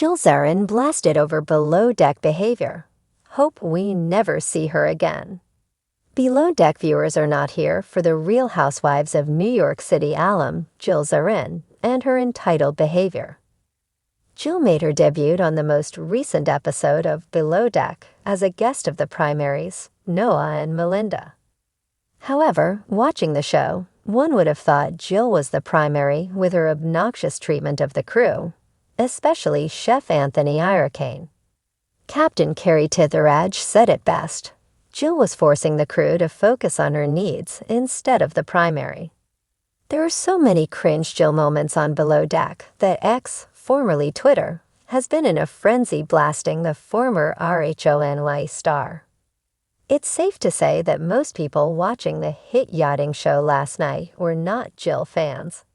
Zarin blasted over below-deck behavior. Hope we never see her again. Below-deck viewers are not here for the Real Housewives of New York City alum, Zarin, and her entitled behavior. Jill made her debut on the most recent episode of Below Deck as a guest of the primaries, Noah and Melinda. However, watching the show, one would have thought Jill was the primary with her obnoxious treatment of the crew, especially Chef Anthony Iracane. Captain Carrie Titherage said it best. Jill was forcing the crew to focus on her needs instead of the primary. There are so many cringe Jill moments on Below Deck that X, formerly Twitter, has been in a frenzy blasting the former RHONY star. It's safe to say that most people watching the hit yachting show last night were not Jill fans.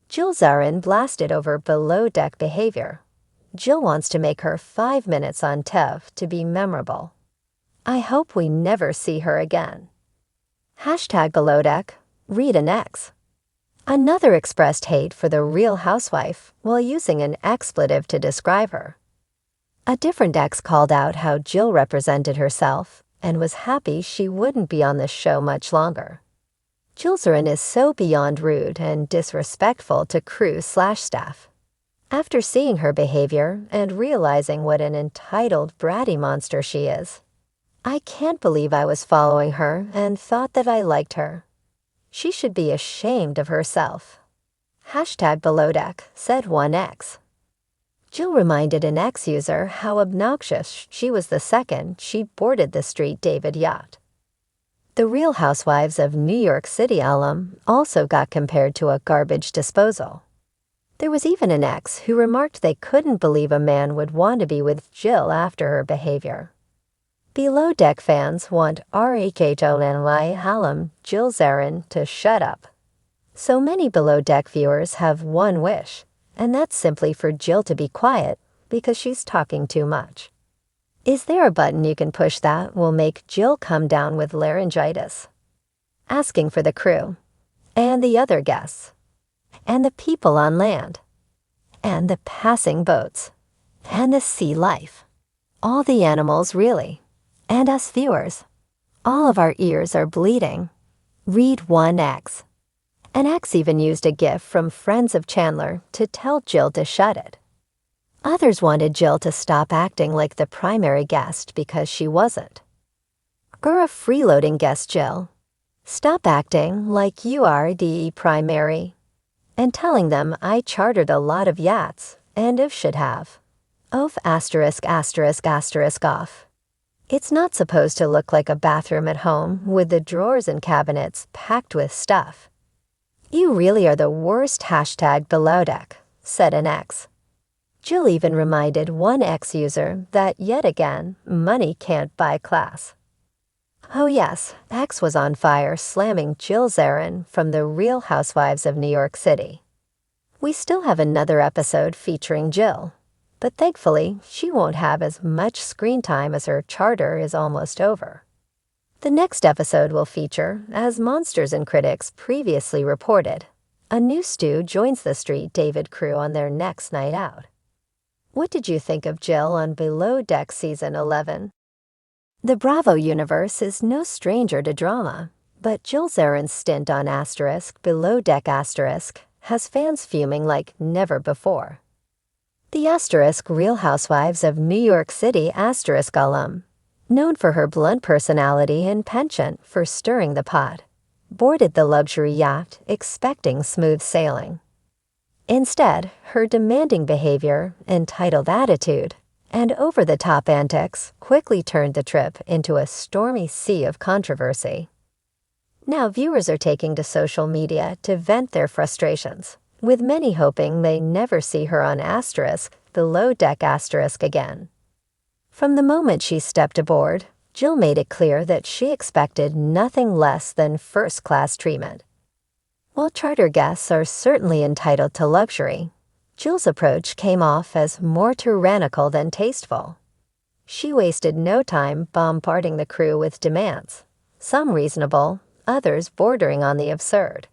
Zarin blasted over below-deck behavior. Jill wants to make her 5 minutes on Tev to be memorable. I hope we never see her again. #BelowDeck, read an X. Another expressed hate for the Real Housewife while using an expletive to describe her. A different X called out how Jill represented herself and was happy she wouldn't be on the show much longer. Zarin is so beyond rude and disrespectful to crew/staff. After seeing her behavior and realizing what an entitled bratty monster she is, I can't believe I was following her and thought that I liked her. She should be ashamed of herself. #BelowDeck, said one X. Jill reminded an X user how obnoxious she was the second she boarded the Street David yacht. The Real Housewives of New York City alum also got compared to a garbage disposal. There was even an X who remarked they couldn't believe a man would want to be with Jill after her behavior. Below Deck fans want RHONY alum Jill Zarin to shut up. So many Below Deck viewers have one wish, and that's simply for Jill to be quiet because she's talking too much. Is there a button you can push that will make Jill come down with laryngitis? Asking for the crew, and the other guests, and the people on land, and the passing boats, and the sea life. All the animals, really. And us viewers. All of our ears are bleeding. Read one X. An X even used a gif from Friends of Chandler to tell Jill to shut it. Others wanted Jill to stop acting like the primary guest because she wasn't. You're a freeloading guest, Jill. Stop acting like you are the primary. And telling them I chartered a lot of yachts, and if should have. Off **** off. It's not supposed to look like a bathroom at home with the drawers and cabinets packed with stuff. You really are the worst #BelowDeck, said an X. Jill even reminded one X user that, yet again, money can't buy class. Oh yes, X was on fire slamming Jill Zarin from the Real Housewives of New York City. We still have another episode featuring Jill, but thankfully she won't have as much screen time as her charter is almost over. The next episode will feature, as Monsters and Critics previously reported, a new Stu joins the Street David crew on their next night out. What did you think of Jill on Below Deck Season 11? The Bravo universe is no stranger to drama, but Jill Zarin's stint on Below Deck has fans fuming like never before. The Real Housewives of New York City alum, known for her blunt personality and penchant for stirring the pot, boarded the luxury yacht expecting smooth sailing. Instead, her demanding behavior, entitled attitude, and over-the-top antics quickly turned the trip into a stormy sea of controversy. Now viewers are taking to social media to vent their frustrations, with many hoping they never see her on Below Deck again. From the moment she stepped aboard, Jill made it clear that she expected nothing less than first-class treatment. While charter guests are certainly entitled to luxury, Jill's approach came off as more tyrannical than tasteful. She wasted no time bombarding the crew with demands, some reasonable, others bordering on the absurd.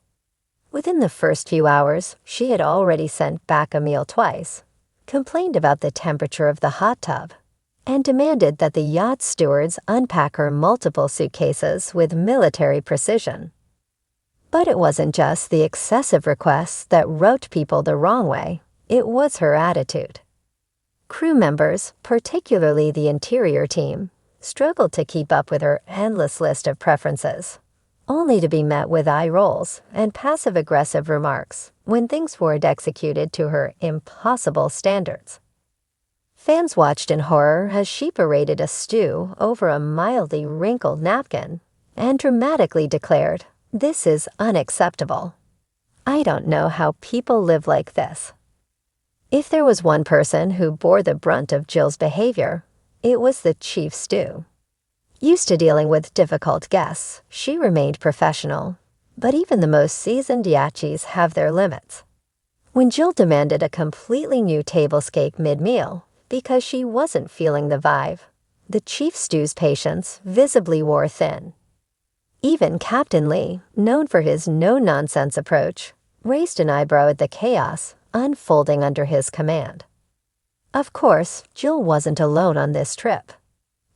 Within the first few hours, she had already sent back a meal twice, complained about the temperature of the hot tub, and demanded that the yacht stewards unpack her multiple suitcases with military precision. But it wasn't just the excessive requests that rubbed people the wrong way, it was her attitude. Crew members, particularly the interior team, struggled to keep up with her endless list of preferences, only to be met with eye rolls and passive-aggressive remarks when things weren't executed to her impossible standards. Fans watched in horror as she paraded a stew over a mildly wrinkled napkin and dramatically declared, "This is unacceptable. I don't know how people live like this." If there was one person who bore the brunt of Jill's behavior, it was the chief stew. Used to dealing with difficult guests, she remained professional, but even the most seasoned yachis have their limits. When Jill demanded a completely new tablescape mid-meal because she wasn't feeling the vibe, the chief stew's patience visibly wore thin. Even Captain Lee, known for his no-nonsense approach, raised an eyebrow at the chaos unfolding under his command. Of course, Jill wasn't alone on this trip.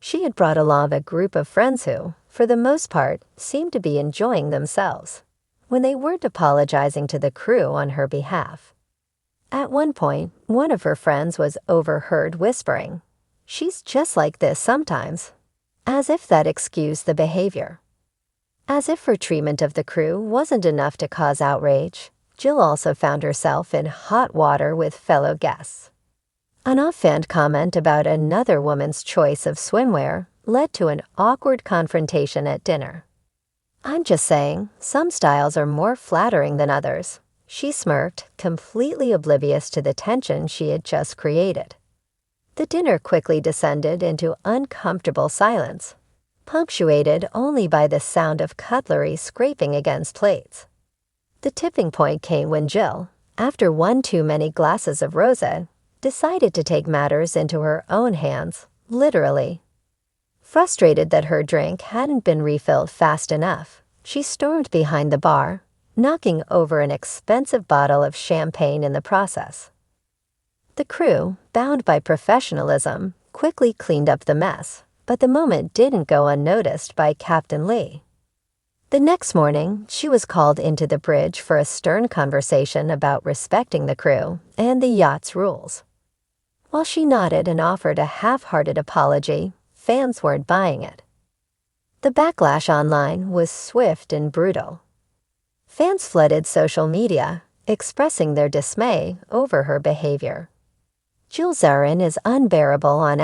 She had brought along a group of friends who, for the most part, seemed to be enjoying themselves when they weren't apologizing to the crew on her behalf. At one point, one of her friends was overheard whispering, "She's just like this sometimes," as if that excused the behavior. As if her treatment of the crew wasn't enough to cause outrage, Jill also found herself in hot water with fellow guests. An offhand comment about another woman's choice of swimwear led to an awkward confrontation at dinner. "I'm just saying, some styles are more flattering than others," she smirked, completely oblivious to the tension she had just created. The dinner quickly descended into uncomfortable silence, punctuated only by the sound of cutlery scraping against plates. The tipping point came when Jill, after one too many glasses of rosé, decided to take matters into her own hands, literally. Frustrated that her drink hadn't been refilled fast enough, she stormed behind the bar, knocking over an expensive bottle of champagne in the process. The crew, bound by professionalism, quickly cleaned up the mess, but the moment didn't go unnoticed by Captain Lee. The next morning, she was called into the bridge for a stern conversation about respecting the crew and the yacht's rules. While she nodded and offered a half-hearted apology, fans weren't buying it. The backlash online was swift and brutal. Fans flooded social media, expressing their dismay over her behavior. "Jill Zarin is unbearable on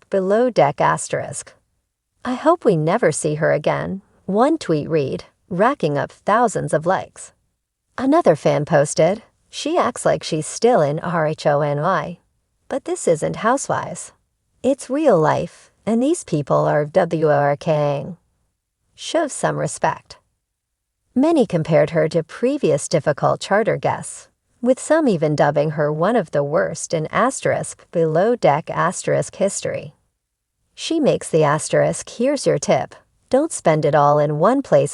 below deck. I hope we never see her again," one tweet read, racking up thousands of likes. Another fan posted, "She acts like she's still in RHONY. But this isn't Housewives. It's real life, and these people are WRKing. Show some respect." Many compared her to previous difficult charter guests, with some even dubbing her one of the worst in below deck history. "She makes the here's your tip. Don't spend it all in one place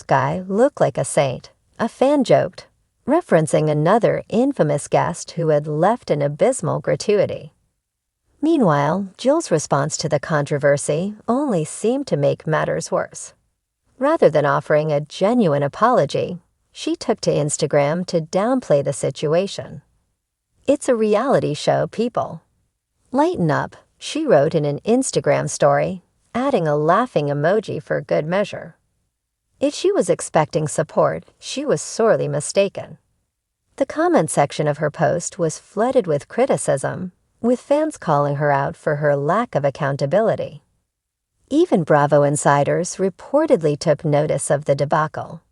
guy look like a saint," a fan joked, referencing another infamous guest who had left an abysmal gratuity. Meanwhile, Jill's response to the controversy only seemed to make matters worse. Rather than offering a genuine apology, she took to Instagram to downplay the situation. "It's a reality show, people. Lighten up," she wrote in an Instagram story, adding a laughing emoji for good measure. If she was expecting support, she was sorely mistaken. The comment section of her post was flooded with criticism, with fans calling her out for her lack of accountability. Even Bravo insiders reportedly took notice of the debacle.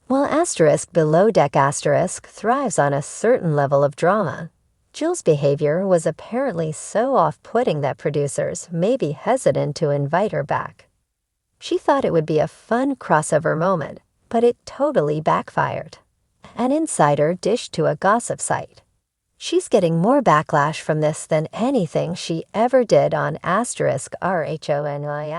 While below deck thrives on a certain level of drama, Jill's behavior was apparently so off-putting that producers may be hesitant to invite her back. She thought it would be a fun crossover moment, but it totally backfired. An insider dished to a gossip site. "She's getting more backlash from this than anything she ever did on RHONY